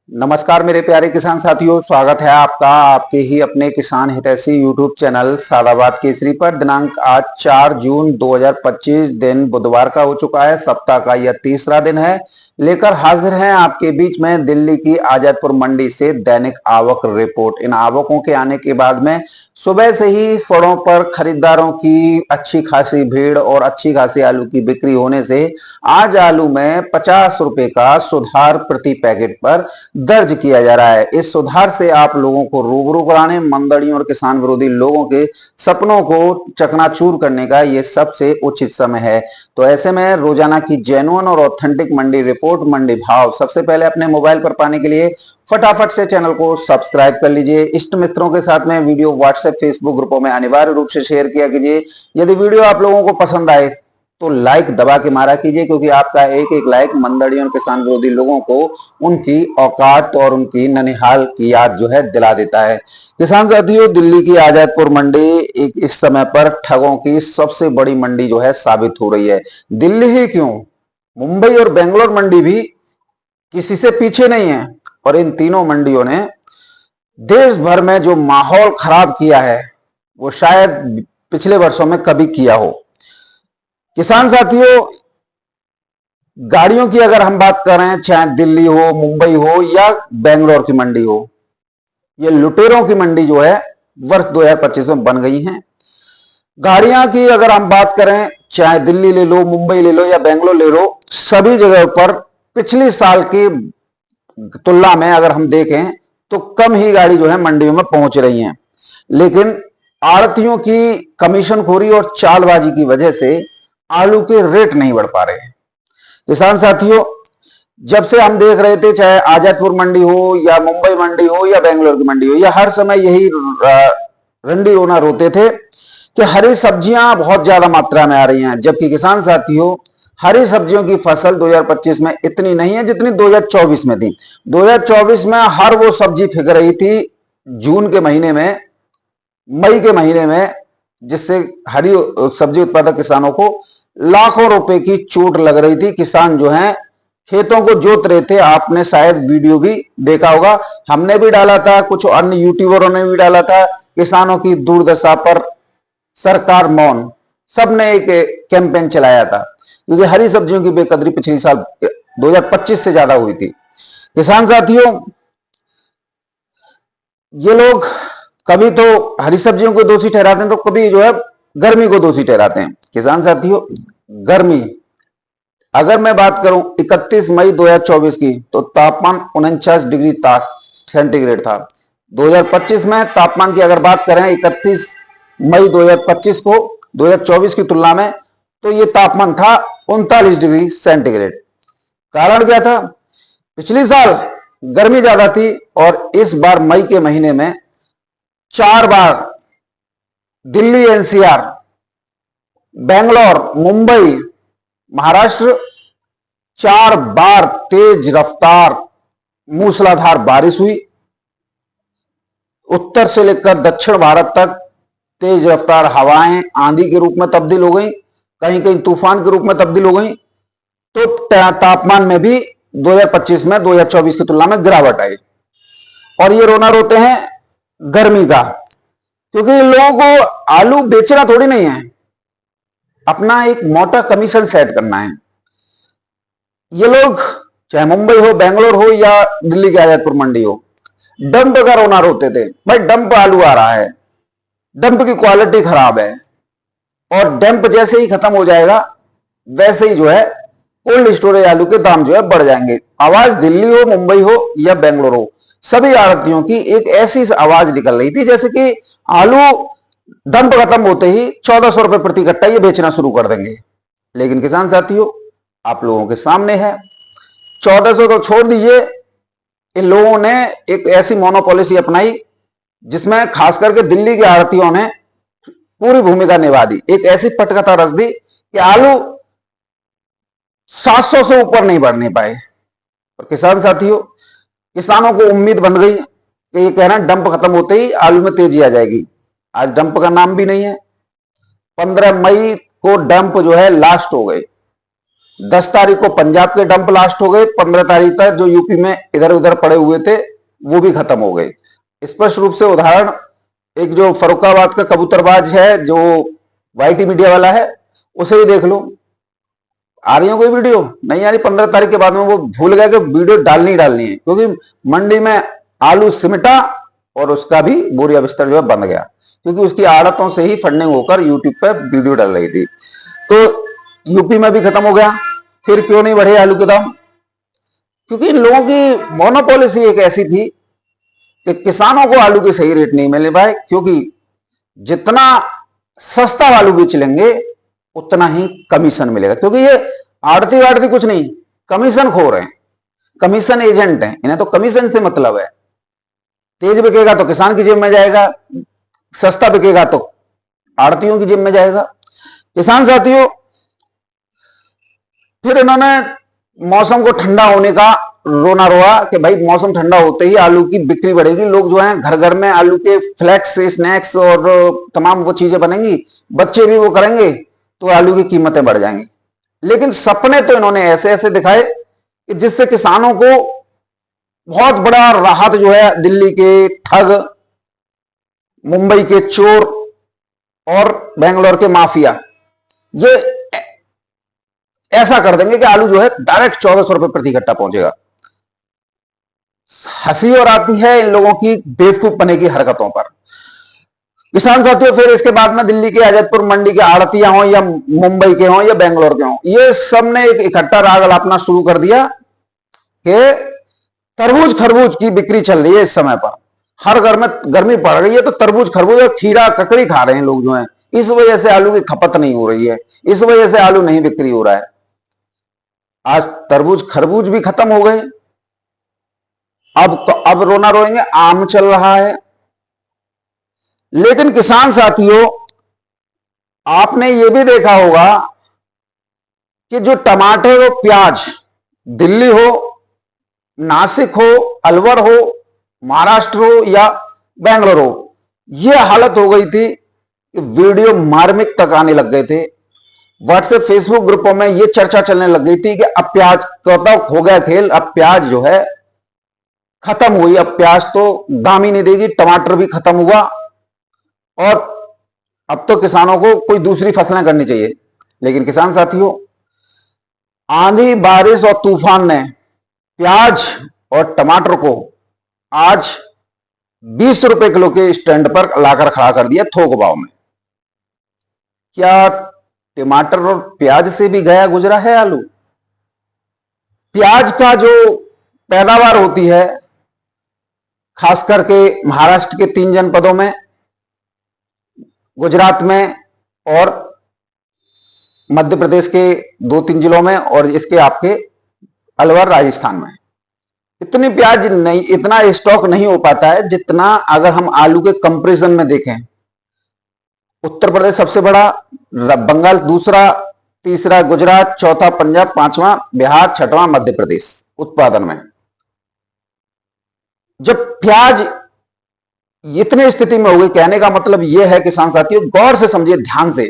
नमस्कार मेरे प्यारे किसान साथियों, स्वागत है आपका आपके ही अपने किसान हितैषी यूट्यूब चैनल सादाबाद केसरी पर। दिनांक आज 4 जून 2025 दिन बुधवार का हो चुका है। सप्ताह का यह तीसरा दिन है। लेकर हाजिर हैं आपके बीच में दिल्ली की आजादपुर मंडी से दैनिक आवक रिपोर्ट। इन आवकों के आने के बाद में सुबह से ही फड़ों पर खरीदारों की अच्छी खासी भीड़ और अच्छी खासी आलू की बिक्री होने से आज आलू में 50 रुपए का सुधार प्रति पैकेट पर दर्ज किया जा रहा है। इस सुधार से आप लोगों को रूबरू कराने, मंदड़ियों और किसान विरोधी लोगों के सपनों को चकनाचूर करने का यह सबसे उचित समय है। तो ऐसे में रोजाना की जेन्युइन और ऑथेंटिक मंडी रिपोर्ट, मंडी भाव सबसे पहले अपने मोबाइल पर पाने के लिए फटाफट से चैनल को सब्सक्राइब कर लीजिए। इष्ट मित्रों के साथ में वीडियो व्हाट्सएप, फेसबुक ग्रुपों में अनिवार्य रूप से शेयर किया कीजिए। यदि वीडियो आप लोगों को पसंद आए तो लाइक दबा के मारा कीजिए, क्योंकि आपका एक एक लाइक मंदड़ियों और किसान विरोधी लोगों को उनकी औकात और उनकी ननिहाल की याद जो है दिला देता है। किसान साथियों, दिल्ली की आजादपुर मंडी एक इस समय पर ठगों की सबसे बड़ी मंडी जो है साबित हो रही है। दिल्ली ही क्यों, मुंबई और बेंगलोर मंडी भी किसी से पीछे नहीं है। और इन तीनों मंडियों ने देश भर में जो माहौल खराब किया है वो शायद पिछले वर्षों में कभी किया हो। किसान साथियों, गाड़ियों की अगर हम बात करें, चाहे दिल्ली हो, मुंबई हो या बेंगलोर की मंडी हो, ये लुटेरों की मंडी जो है वर्ष 2025 में बन गई है। गाड़ियां की अगर हम बात करें, चाहे दिल्ली ले लो, मुंबई ले लो या बेंगलोर ले लो, सभी जगह पर पिछले साल की तुलना में अगर हम देखें तो कम ही गाड़ी जो है मंडियों में पहुंच रही हैं। लेकिन आड़तियों की कमीशनखोरी और चालबाजी की वजह से आलू के रेट नहीं बढ़ पा रहे हैं। किसान साथियों, जब से हम देख रहे थे, चाहे आजादपुर मंडी हो या मुंबई मंडी हो या बेंगलोर की मंडी हो, या हर समय यही रंडी रोना रोते थे कि हरी सब्जियां बहुत ज्यादा मात्रा में आ रही हैं। जबकि किसान साथियों, हरी सब्जियों की फसल 2025 में इतनी नहीं है जितनी 2024 में थी। 2024 में हर वो सब्जी फिक रही थी जून के महीने में, मई के महीने में, जिससे हरी सब्जी उत्पादक किसानों को लाखों रुपए की चोट लग रही थी। किसान जो हैं खेतों को जोत रहे थे। आपने शायद वीडियो भी देखा होगा, हमने भी डाला था, कुछ अन्य यूट्यूबरों ने भी डाला था। किसानों की दुर्दशा पर सरकार मौन, सबने एक कैंपेन चलाया था, क्योंकि हरी सब्जियों की बेकदरी पिछले साल 2025 से ज्यादा हुई थी। किसान साथियों, ये लोग कभी तो हरी सब्जियों को दोषी ठहराते हैं, तो कभी जो है गर्मी को दोषी ठहराते हैं। किसान साथियों, गर्मी, अगर मैं बात करूं 31 मई 2024 की, तो तापमान 49 डिग्री सेंटीग्रेड था। 2025 में तापमान की अगर बात करें 31 मई 2025 को 2024 की तुलना में, तो ये तापमान था 39 डिग्री सेंटीग्रेड। कारण क्या था? पिछले साल गर्मी ज्यादा थी और इस बार मई के महीने में 4 बार दिल्ली एनसीआर, बेंगलोर, मुंबई, महाराष्ट्र 4 बार तेज रफ्तार मूसलाधार बारिश हुई। उत्तर से लेकर दक्षिण भारत तक तेज रफ्तार हवाएं आंधी के रूप में तब्दील हो गई, कहीं कहीं तूफान के रूप में तब्दील हो गई। तो तापमान में भी 2025 में 2024 की तुलना में गिरावट आई। और ये रोना रोते हैं गर्मी का, क्योंकि इन लोगों को आलू बेचना थोड़ी नहीं है, अपना एक मोटा कमीशन सेट करना है। ये लोग चाहे मुंबई हो, बेंगलोर हो या दिल्ली की आजादपुर मंडी हो, डंप का रोना रोते थे। भाई डंप आलू आ रहा है, डंप की क्वालिटी खराब है, और डंप जैसे ही खत्म हो जाएगा वैसे ही जो है कोल्ड स्टोरेज आलू के दाम जो है बढ़ जाएंगे। आवाज दिल्ली हो, मुंबई हो या बेंगलोर हो, सभी आड़तियों की एक ऐसी आवाज निकल रही थी जैसे कि आलू डंप खत्म होते ही 1400 रुपए प्रति कट्टा ये बेचना शुरू कर देंगे। लेकिन किसान साथियों, आप लोगों के सामने है, 1400 तो छोड़ दीजिए, इन लोगों ने एक ऐसी मोनोपॉलिसी अपनाई जिसमें खास करके दिल्ली के आड़तियों ने पूरी भूमिका निभा दी। एक ऐसी पटकथा रच दी कि आलू 700 से ऊपर नहीं बढ़ने पाए। और किसान साथियों, किसानों को उम्मीद बन गई कि ये कह रहे हैं डंप खत्म होते ही आलू में तेजी आ जाएगी। आज डंप का नाम भी नहीं है। 15 मई को डंप जो है लास्ट हो गए। 10 तारीख को पंजाब के डंप ब्लास्ट हो गए, 15 तारीख तक जो यूपी में इधर उधर पड़े हुए थे वो भी खत्म हो गए। स्पष्ट रूप से उदाहरण, एक जो फरुखाबाद का कबूतरबाज है जो वाईटी मीडिया वाला है, उसे ही देख लो। आ रही है कोई वीडियो? नहीं आ रही। 15 तारीख के बाद में वो भूल गया कि वीडियो डालनी है, क्योंकि मंडी में आलू सिमटा और उसका भी बोरिया बिस्तर जो है बंद गया, क्योंकि उसकी आड़तों से ही फंडिंग होकर यूट्यूब पर वीडियो डाल रही थी। तो यूपी में भी खत्म हो गया। फिर क्यों नहीं बढ़े आलू के दाम? क्योंकि इन लोगों की मोनोपॉलिसी एक ऐसी थी कि किसानों को आलू के सही रेट नहीं मिले भाई, क्योंकि जितना सस्ता आलू बेच लेंगे उतना ही कमीशन मिलेगा। क्योंकि ये आड़ती वाड़ती कुछ नहीं, कमीशन खो रहे हैं, कमीशन एजेंट हैं, इन्हें तो कमीशन से मतलब है। तेज बिकेगा तो किसान की जेब में जाएगा, सस्ता बिकेगा तो आड़तियों की जेब में जाएगा। किसान साथियों, फिर इन्होंने मौसम को ठंडा होने का रोना रोआ कि भाई मौसम ठंडा होते ही आलू की बिक्री बढ़ेगी, लोग जो हैं घर घर में आलू के फ्लैक्स, स्नैक्स और तमाम वो चीजें बनेंगी, बच्चे भी वो करेंगे तो आलू की कीमतें बढ़ जाएंगी। लेकिन सपने तो इन्होंने ऐसे ऐसे दिखाए कि जिससे किसानों को बहुत बड़ा राहत जो है, दिल्ली के ठग, मुंबई के चोर और बेंगलोर के माफिया ये ऐसा कर देंगे कि आलू जो है डायरेक्ट 1400 रुपए प्रति कट्टा पहुंचेगा। हंसी और आती है इन लोगों की बेवकूफ बने की हरकतों पर। किसान साथियों, फिर इसके बाद में दिल्ली के आजादपुर मंडी के आड़तियां हों या मुंबई के हों या बेंगलोर के हों, ये सब ने एक इकट्ठा राग अलापना शुरू कर दिया कि तरबूज खरबूज की बिक्री चल रही है इस समय पर। हर घर में गर्मी पड़ रही है तो तरबूज खरबूज और खीरा ककड़ी खा रहे हैं लोग जो हैं, इस वजह से आलू की खपत नहीं हो रही है, इस वजह से आलू नहीं बिक्री हो रहा है। आज तरबूज खरबूज भी खत्म हो गए। अब रोना रोएंगे, आम चल रहा है। लेकिन किसान साथियों, आपने ये भी देखा होगा कि जो टमाटर और प्याज दिल्ली हो, नासिक हो, अलवर हो, महाराष्ट्र हो या बेंगलोर हो, यह हालत हो गई थी कि वीडियो मार्मिक तक आने लग गए थे। व्हाट्सएप फेसबुक ग्रुपों में यह चर्चा चलने लग गई थी कि अब प्याज कब हो गया खेल, अब प्याज जो है खत्म हुई, अब प्याज तो दाम ही नहीं देगी, टमाटर भी खत्म हुआ और अब तो किसानों को कोई दूसरी फसलें करनी चाहिए। लेकिन किसान साथियों, आंधी बारिश और तूफान ने प्याज और टमाटर को आज 20 रुपए किलो के स्टैंड पर लाकर खड़ा कर दिया थोक भाव में। क्या टमाटर और प्याज से भी गया गुजरा है आलू? प्याज का जो पैदावार होती है खास करके महाराष्ट्र के 3 जनपदों में, गुजरात में और मध्य प्रदेश के 2-3 जिलों में और इसके आपके अलवर राजस्थान में, इतनी प्याज नहीं, इतना स्टॉक नहीं हो पाता है जितना अगर हम आलू के कंपैरिजन में देखें। उत्तर प्रदेश सबसे बड़ा, बंगाल दूसरा, तीसरा गुजरात, चौथा पंजाब, पांचवा बिहार, छठवां मध्य प्रदेश उत्पादन में। जब प्याज इतनी स्थिति में हो गई, कहने का मतलब यह है किसान साथियों, गौर से समझिए, ध्यान से,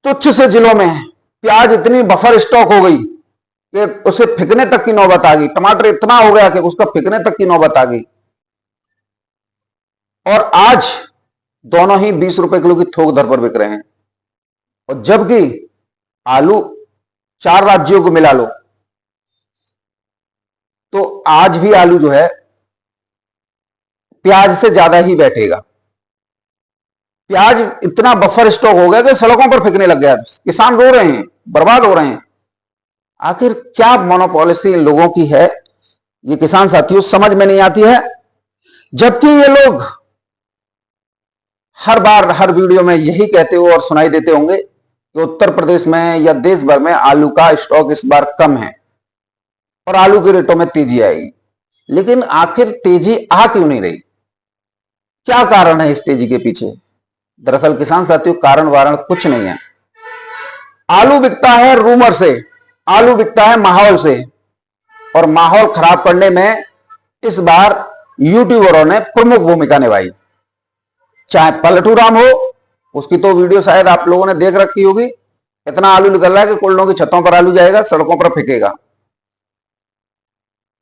तुच्छ से जिलों में प्याज इतनी बफर स्टॉक हो गई कि उसे फिकने तक की नौबत आ गई। टमाटर इतना हो गया कि उसका फिकने तक की नौबत आ गई। और आज दोनों ही 20 रुपए किलो की थोक दर पर बिक रहे हैं। और जबकि आलू 4 राज्यों को मिला लो तो आज भी आलू जो है प्याज से ज्यादा ही बैठेगा। प्याज इतना बफर स्टॉक हो गया कि सड़कों पर फेंकने लग गया, किसान रो रहे हैं, बर्बाद हो रहे हैं। आखिर क्या मोनोपॉलिसी इन लोगों की है, ये किसान साथियों समझ में नहीं आती है। जबकि ये लोग हर बार हर वीडियो में यही कहते हो और सुनाई देते होंगे कि उत्तर प्रदेश में या देश भर में आलू का स्टॉक इस बार कम है और आलू के रेटों में तेजी आएगी। लेकिन आखिर तेजी आ क्यों नहीं रही? क्या कारण है इस तेजी के पीछे? दरअसल किसान साथियों, कारण वारण कुछ नहीं है। आलू बिकता है रूमर से, आलू बिकता है माहौल से, और माहौल खराब करने में इस बार यूट्यूबरों ने प्रमुख भूमिका निभाई। चाहे पलटू राम हो, उसकी तो वीडियो शायद आप लोगों ने देख रखी होगी, इतना आलू निकल रहा है कि कोल्डों की छतों पर आलू जाएगा, सड़कों पर फेंकेगा।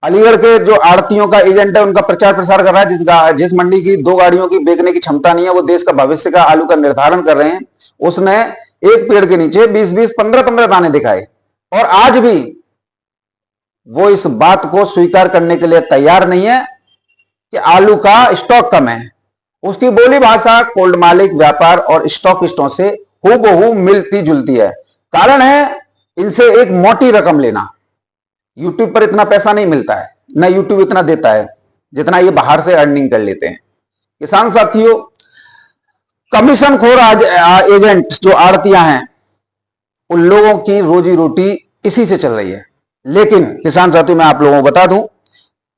अलीगढ़ के जो आड़तियों का एजेंट है उनका प्रचार प्रसार कर रहा है, जिस मंडी की 2 गाड़ियों की बेचने की क्षमता नहीं है, वो देश का भविष्य का आलू का निर्धारण कर रहे हैं। उसने एक पेड़ के नीचे 20-20, 15-15 दाने दिखाए और आज भी वो इस बात को स्वीकार करने के लिए तैयार नहीं है कि आलू का स्टॉक कम है। उसकी बोली भाषा कोल्ड मालिक, व्यापार और स्टॉकिस्टों से हूबहू मिलती जुलती है। कारण है इनसे एक मोटी रकम लेना। यूट्यूब पर इतना पैसा नहीं मिलता है, ना यूट्यूब इतना देता है जितना ये बाहर से अर्निंग कर लेते हैं। किसान साथियों, कमीशन खोर एजेंट जो आड़तियां हैं, उन लोगों की रोजी रोटी इसी से चल रही है। लेकिन किसान साथियों, मैं आप लोगों को बता दूं,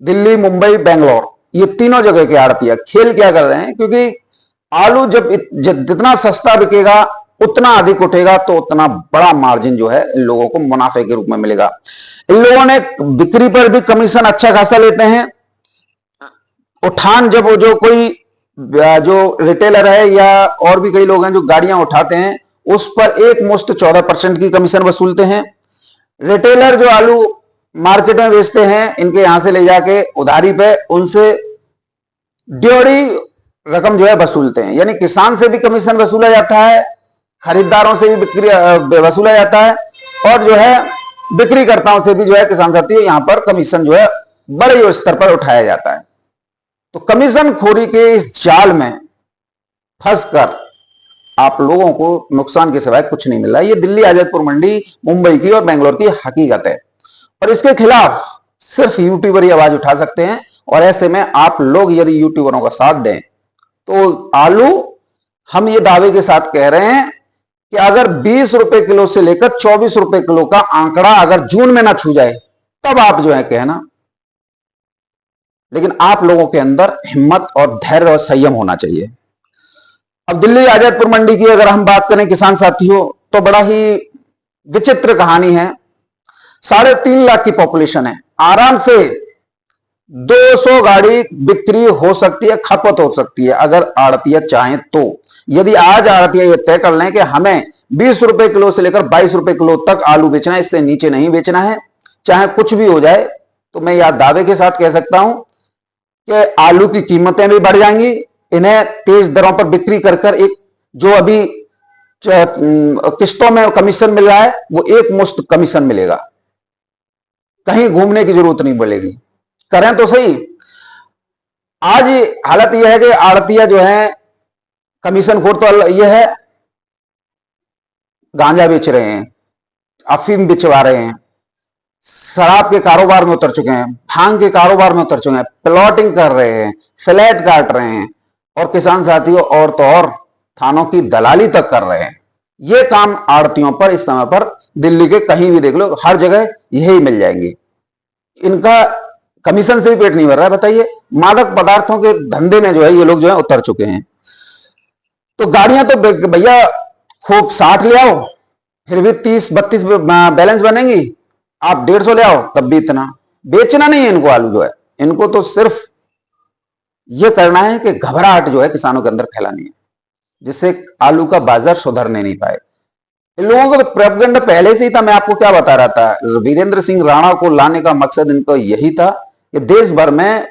दिल्ली, मुंबई, बेंगलोर, ये तीनों जगह के आड़तियां खेल क्या कर रहे हैं, क्योंकि आलू जब जितना सस्ता बिकेगा उतना अधिक उठेगा तो उतना बड़ा मार्जिन जो है इन लोगों को मुनाफे के रूप में मिलेगा। इन लोगों ने बिक्री पर भी कमीशन अच्छा खासा लेते हैं। उठान जब वो जो कोई जो रिटेलर है या और भी कई लोग हैं जो गाड़ियां उठाते हैं, उस पर एक मुश्त 14% की कमीशन वसूलते हैं। रिटेलर जो आलू मार्केट में बेचते हैं, इनके यहां से ले जाके उधारी पे उनसे ड्योढ़ी रकम जो है वसूलते हैं। यानी किसान से भी कमीशन वसूला जाता है, खरीदारों से भी बिक्री वसूला जाता है, और जो है बिक्रीकर्ताओं से भी जो है किसान साथियों यहां पर कमीशन जो है बड़े स्तर पर उठाया जाता है। तो कमीशन खोरी के इस जाल में फंसकर आप लोगों को नुकसान के सिवाय कुछ नहीं मिल रहा है। ये दिल्ली आजादपुर मंडी, मुंबई की और बेंगलोर की हकीकत है, और इसके खिलाफ सिर्फ यूट्यूबर ही आवाज उठा सकते हैं। और ऐसे में आप लोग यदि यूट्यूबरों का साथ दें तो आलू, हम ये दावे के साथ कह रहे हैं कि अगर 20 रुपए किलो से लेकर 24 रुपए किलो का आंकड़ा अगर जून में ना छू जाए तब आप जो है कहना। लेकिन आप लोगों के अंदर हिम्मत और धैर्य और संयम होना चाहिए। अब दिल्ली आजादपुर मंडी की अगर हम बात करें किसान साथियों, तो बड़ा ही विचित्र कहानी है। 3.5 लाख की पॉपुलेशन है, आराम से 200 गाड़ी बिक्री हो सकती है, खपत हो सकती है अगर आड़तिया चाहें तो। यदि आज आड़तिया ये तय कर लें कि हमें 20 रुपए किलो से लेकर 22 रुपए किलो तक आलू बेचना है, इससे नीचे नहीं बेचना है, चाहे कुछ भी हो जाए, तो मैं यह दावे के साथ कह सकता हूं कि आलू की कीमतें भी बढ़ जाएंगी। इन्हें तेज दरों पर बिक्री कर एक जो अभी किस्तों में कमीशन मिल रहा है, वो एक मुश्त कमीशन मिलेगा, कहीं घूमने की जरूरत नहीं पड़ेगी। करें तो सही। आज हालत यह है कि आड़तिया जो है कमीशन खोर तो यह है, गांजा बेच रहे हैं, अफीम बेचवा रहे हैं, शराब के कारोबार में उतर चुके हैं, भांग के कारोबार में उतर चुके हैं, प्लॉटिंग कर रहे हैं, फ्लैट काट रहे हैं, और किसान साथियों और तो और थानों की दलाली तक कर रहे हैं। ये काम आड़तियों पर इस समय पर दिल्ली के कहीं भी देख लो, हर जगह यही मिल जाएंगे। इनका कमीशन से भी पेट नहीं भर रहा है। बताइए, मादक पदार्थों के धंधे में जो है ये लोग जो है उतर चुके हैं। तो गाड़ियां तो भैया खूब 60 ले आओ, फिर भी 30-32 बैलेंस बनेंगी। आप 150 ले आओ तब भी इतना। बेचना नहीं है इनको आलू, जो है इनको तो सिर्फ यह करना है कि घबराहट जो है किसानों के अंदर फैलानी है, जिससे आलू का बाजार सुधरने नहीं पाए। इन लोगों को तो प्रोपेगेंडा पहले से ही था। मैं आपको क्या बता रहा था, वीरेंद्र सिंह राणा को लाने का मकसद इनका यही था कि देश भर में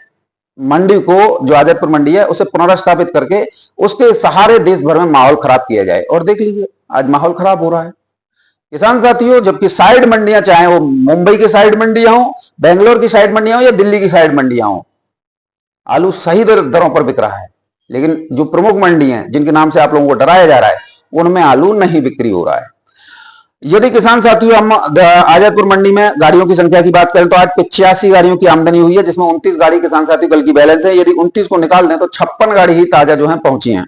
मंडी को, जो आजादपुर मंडी है, उसे पुनर्स्थापित करके उसके सहारे देश भर में माहौल खराब किया जाए। और देख लीजिए आज माहौल खराब हो रहा है किसान साथियों। जबकि साइड मंडियां, चाहे वो मुंबई की साइड मंडियां हो, बेंगलोर की साइड मंडियां हो या दिल्ली की साइड मंडियां हो, आलू सही दरों पर बिक रहा है। लेकिन जो प्रमुख मंडी हैं जिनके नाम से आप लोगों को डराया जा रहा है, उनमें आलू नहीं बिक्री हो रहा है। यदि किसान साथियों हम आजादपुर मंडी में गाड़ियों की संख्या की बात करें तो आज 85 गाड़ियों की आमदनी हुई है, जिसमें 29 गाड़ी किसान साथियों कल की बैलेंस है। यदि 29 को निकाल दें तो 56 गाड़ी ही ताजा जो है पहुंची हैं।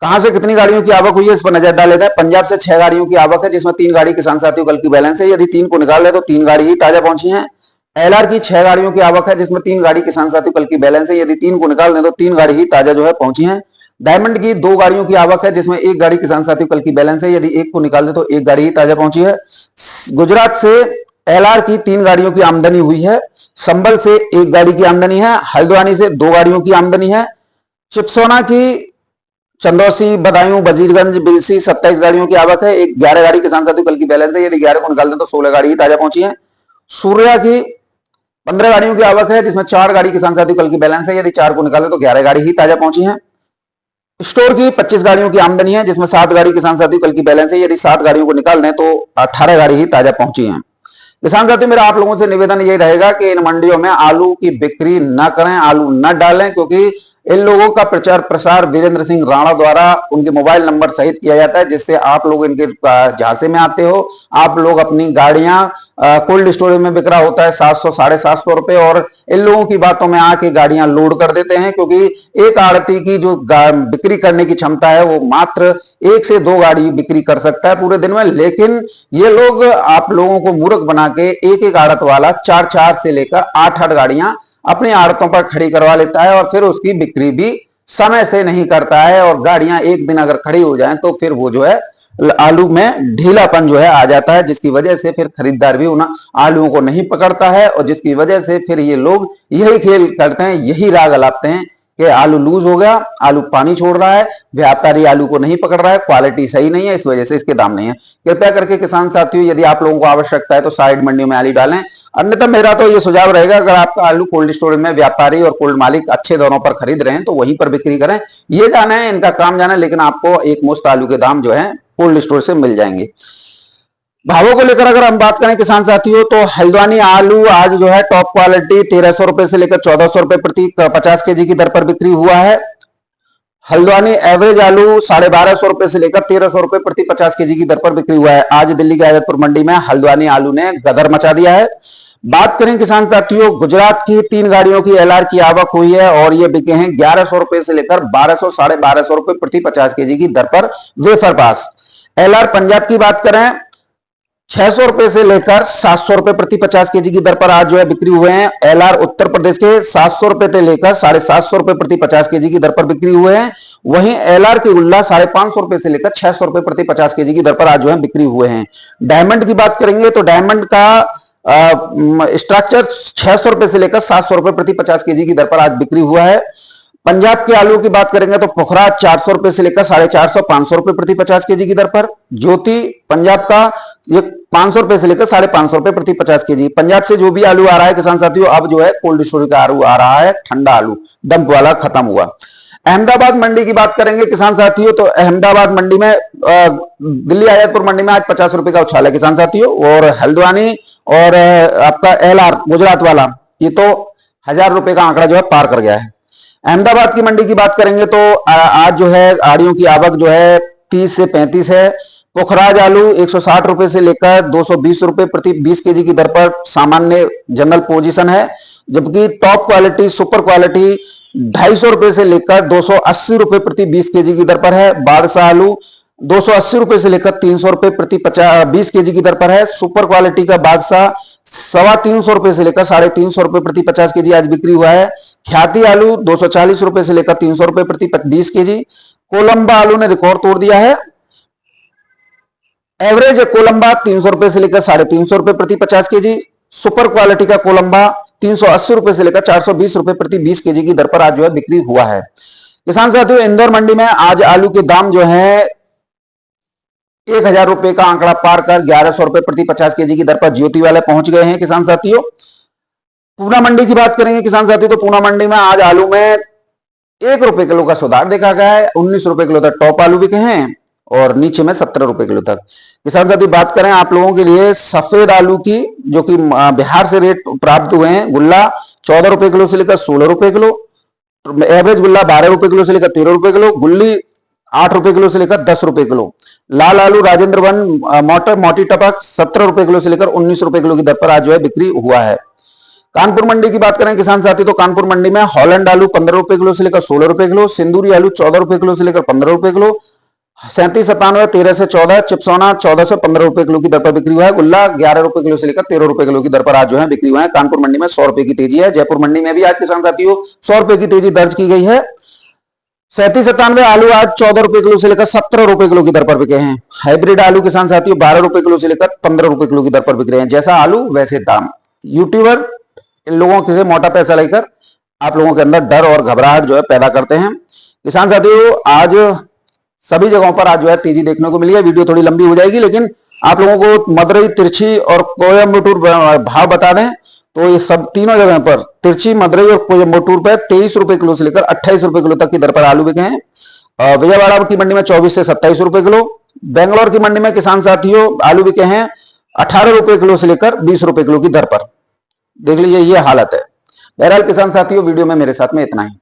कहां से कितनी गाड़ियों की आवक हुई है इस पर नजर डाल लेते हैं। पंजाब से 6 गाड़ियों की आवक है, जिसमें 3 गाड़ी किसान साथियों कल की बैलेंस है। यदि 3 को निकाल दें तो 3 गाड़ी ही ताजा पहुंची है। एलआर की 6 गाड़ियों की आवक है, जिसमें 3 गाड़ी किसान साथियों कल की बैलेंस है। यदि 3 को निकाल दें तो 3 गाड़ी ही ताजा जो है पहुंची है। डायमंड की 2 गाड़ियों की आवक है, जिसमें 1 गाड़ी किसान साथियों कल की बैलेंस है। यदि 1 को निकाल दे तो 1 गाड़ी ही ताजा पहुंची है। गुजरात से एलआर की 3 गाड़ियों की आमदनी हुई है। संबल से 1 गाड़ी की आमदनी है। हल्द्वानी से 2 गाड़ियों की आमदनी है। चिपसोना की चंदौसी, बदायूं, वजीरगंज, बिलसी 27 गाड़ियों की आवक है। एक 11 गाड़ी किसान साथियों कल की बैलेंस है, यदि 11 को निकाल दें तो 16 गाड़ी ही ताजा पहुंची है। सूर्या की 15 गाड़ियों की आवक है, जिसमें 4 गाड़ी किसान साथियों कल की बैलेंस है, यदि 4 को निकाले तो 11 गाड़ी ही ताजा पहुंची है। स्टोर की 25 गाड़ियों की आमदनी है, जिसमें 7 गाड़ी किसान साथियों कल की बैलेंस है, यदि 7 गाड़ियों को निकाल दें तो 18 गाड़ी ही ताजा पहुंची है। किसान साथियों मेरा आप लोगों से निवेदन ये रहेगा कि इन मंडियों में आलू की बिक्री न करें, आलू न डालें, क्योंकि इन लोगों का प्रचार प्रसार वीरेंद्र सिंह राणा द्वारा उनके मोबाइल नंबर सहित किया जाता है, जिससे आप लोग इनके झांसे में आते हो। आप लोग अपनी गाड़ियां कोल्ड स्टोरेज में बिक रहा होता है 700 750 रुपए, और इन लोगों की बातों में आके गाड़ियां लोड कर देते हैं, क्योंकि एक आड़ती की जो बिक्री करने की क्षमता है वो मात्र 1 से 2 गाड़ी बिक्री कर सकता है पूरे दिन में। लेकिन ये लोग आप लोगों को मूर्ख बना के एक एक आड़त वाला 4 से लेकर 8 गाड़ियां अपनी आड़तों पर खड़ी करवा लेता है, और फिर उसकी बिक्री भी समय से नहीं करता है, और गाड़ियां एक दिन अगर खड़ी हो जाएं तो फिर वो जो है आलू में ढीलापन जो है आ जाता है, जिसकी वजह से फिर खरीदार भी उन आलूओं को नहीं पकड़ता है, और जिसकी वजह से फिर ये लोग यही खेल करते हैं, यही राग अलापते हैं कि आलू लूज हो गया, आलू पानी छोड़ रहा है, व्यापारी आलू को नहीं पकड़ रहा है, क्वालिटी सही नहीं है, इस वजह से इसके दाम नहीं है। कृपया करके किसान साथियों यदि आप लोगों को आवश्यकता है तो साइड मंडियों में आलू डालें, अन्यथा मेरा तो ये सुझाव रहेगा अगर आपका आलू कोल्ड स्टोरेज में व्यापारी और कोल्ड मालिक अच्छे दरों पर खरीद रहे हैं तो वहीं पर बिक्री करें। ये जाना है, इनका काम जाना है, लेकिन आपको एक मुश्त आलू के दाम जो है कोल्ड स्टोर से मिल जाएंगे। भावों को लेकर अगर हम बात करें किसान साथियों तो हल्द्वानी आलू आज जो है टॉप क्वालिटी 1300 रुपए से लेकर 1400 रुपए प्रति 50 केजी की दर पर बिक्री हुआ है। हल्द्वानी एवरेज आलू 1250 रुपए से लेकर 1300 रुपए प्रति 50 केजी की दर पर बिक्री हुआ है। आज दिल्ली के आजतपुर मंडी में हल्द्वानी आलू ने गदर मचा दिया है। बात करें किसान साथियों गुजरात की 3 गाड़ियों की एलआर की आवक हुई है, और ये बिके हैं 1100 रुपए से लेकर 1200 1250 रुपए प्रति 50 केजी की दर पर वेफर पास। एलआर पंजाब की बात करें 600 रुपए से लेकर 700 रुपए प्रति 50 केजी की दर पर आज जो है बिक्री हुए हैं। एलआर उत्तर प्रदेश के 700 रुपए से लेकर 750 रुपए प्रति 50 केजी की दर पर बिक्री हुए हैं। वहीं एलआर की गुल्ला 550 रुपए से लेकर 600 रुपए प्रति 50 केजी की दर पर आज जो है बिक्री हुए हैं। डायमंड की बात करेंगे तो डायमंड का स्ट्रक्चर 600 रुपए से लेकर 700 रुपए प्रति 50 केजी की दर पर आज बिक्री हुआ है। पंजाब के आलू की बात करेंगे तो पुखरा 400 रुपए से लेकर 450 500 रुपए प्रति 50 केजी की दर पर। ज्योति पंजाब का ये 500 रुपए से लेकर 550 रुपए प्रति 50 केजी। पंजाब से जो भी आलू आ रहा है किसान साथियों अब जो है कोल्ड स्टोरेज का आलू आ रहा है, ठंडा आलू डंप वाला खत्म हुआ। अहमदाबाद मंडी की बात करेंगे किसान साथियों तो अहमदाबाद मंडी में दिल्ली आजतपुर मंडी में आज 50 रुपए का उछाल है किसान साथियों, और हल्द्वानी और आपका एलआर गुजरात वाला ये तो 1000 रुपए का आंकड़ा जो है पार कर गया है। अहमदाबाद की मंडी की बात करेंगे तो आज जो है आड़ियों की आवक जो है 30 से 35 है। पोखराज आलू 160 रुपए से लेकर 220 रुपए प्रति 20 केजी की दर पर सामान्य जनरल पोजीशन है, जबकि टॉप क्वालिटी सुपर क्वालिटी 250 रुपए से लेकर 280 रुपए प्रति 20 केजी की दर पर है। बादशाह आलू 280 रुपए से लेकर 300 रुपए प्रति 20 केजी की दर पर है। सुपर क्वालिटी का बादशाह 325 रुपए से लेकर 350 रुपए प्रति 50 केजी आज बिक्री हुआ है। ख्याति आलू 240 रुपए से लेकर 300 रुपए प्रति 20 केजी। कोलंबा आलू ने रिकॉर्ड तोड़ दिया है। एवरेज कोलंबा 300 रुपए से लेकर 350 रुपए प्रति 50 केजी। सुपर क्वालिटी का कोलंबा 380 रुपए से लेकर 420 रुपए प्रति 20 केजी की दर पर आज जो है बिक्री हुआ है। किसान साथियों इंदौर मंडी में आज आलू के दाम जो है 1000 रुपए का आंकड़ा पार कर 1100 रुपए प्रति 50 केजी की दर पर ज्योति वाले पहुंच गए हैं किसान साथियों। पूना मंडी की बात करेंगे किसान साथियों तो पूना मंडी में आज आलू में 1 रुपए किलो का सुधार देखा गया है। 19 रुपए किलो तक टॉप आलू बिके हैं और नीचे में 17 रुपए किलो तक। किसान साथियों बात करें आप लोगों के लिए सफेद आलू की जो कि बिहार से रेट प्राप्त हुए हैं। गुल्ला 14 रुपए किलो से लेकर 16 रुपए किलो। एवरेज गुल्ला 12 रुपए किलो से लेकर 13 रुपए किलो। गुल्ली 8 रुपए किलो से लेकर 10 रुपए किलो। लाल आलू राजेंद्र वन मोटी टपक 17 रुपए किलो से लेकर 19 रुपए किलो की दर पर आज जो है बिक्री हुआ है। कानपुर मंडी की बात करें किसान साथी तो कानपुर मंडी में हॉलैंड आलू 15 रुपए किलो से लेकर 16 रुपए किलो। सिंदूरी आलू 14 रुपए किलो से लेकर 15 रुपए किलो। 3797 13 से 14। चिप्सोना 14 से 15 रुपए किलो की दर पर बिक्री हुआ है। गुल्ला 11 रुपए किलो से लेकर 13 रुपए किलो की दर पर आज जो है बिक्री हुआ है। कानपुर मंडी में 100 रुपए की तेजी है। जयपुर मंडी में भी आज किसान साथियों 100 रुपए की तेजी दर्ज की गई है। 3797 आलू आज 14 रुपए किलो से लेकर 17 रुपए किलो की दर पर बिके हैं। हाइब्रिड आलू किसान साथियों 12 रुपए किलो से लेकर 15 रुपए किलो की दर पर बिक रहे हैं। जैसा आलू वैसे दाम। यूट्यूबर इन लोगों से मोटा पैसा लेकर आप लोगों के अंदर डर और घबराहट जो है पैदा करते हैं। किसान साथियों आज सभी जगहों पर आज जो है तेजी देखने को मिली है। वीडियो थोड़ी लंबी हो जाएगी, लेकिन आप लोगों को मदुरई, तिरछी और कोयम्बटूर भाव बता दें तो ये सब तीनों जगह पर तिरछी, मदुरई और कोयम्बटूर पे 23 रुपए किलो से लेकर 28 रुपए किलो तक की दर पर आलू बिके हैं। विजयवाड़ा की मंडी में 24 से 27 रुपए किलो। बेंगलोर की मंडी में किसान साथियों आलू बिके हैं 18 रुपए किलो से लेकर 20 रुपए किलो की दर पर। देख लीजिए ये हालत है। बहरहाल किसान साथियों, वीडियो में मेरे साथ में इतना ही।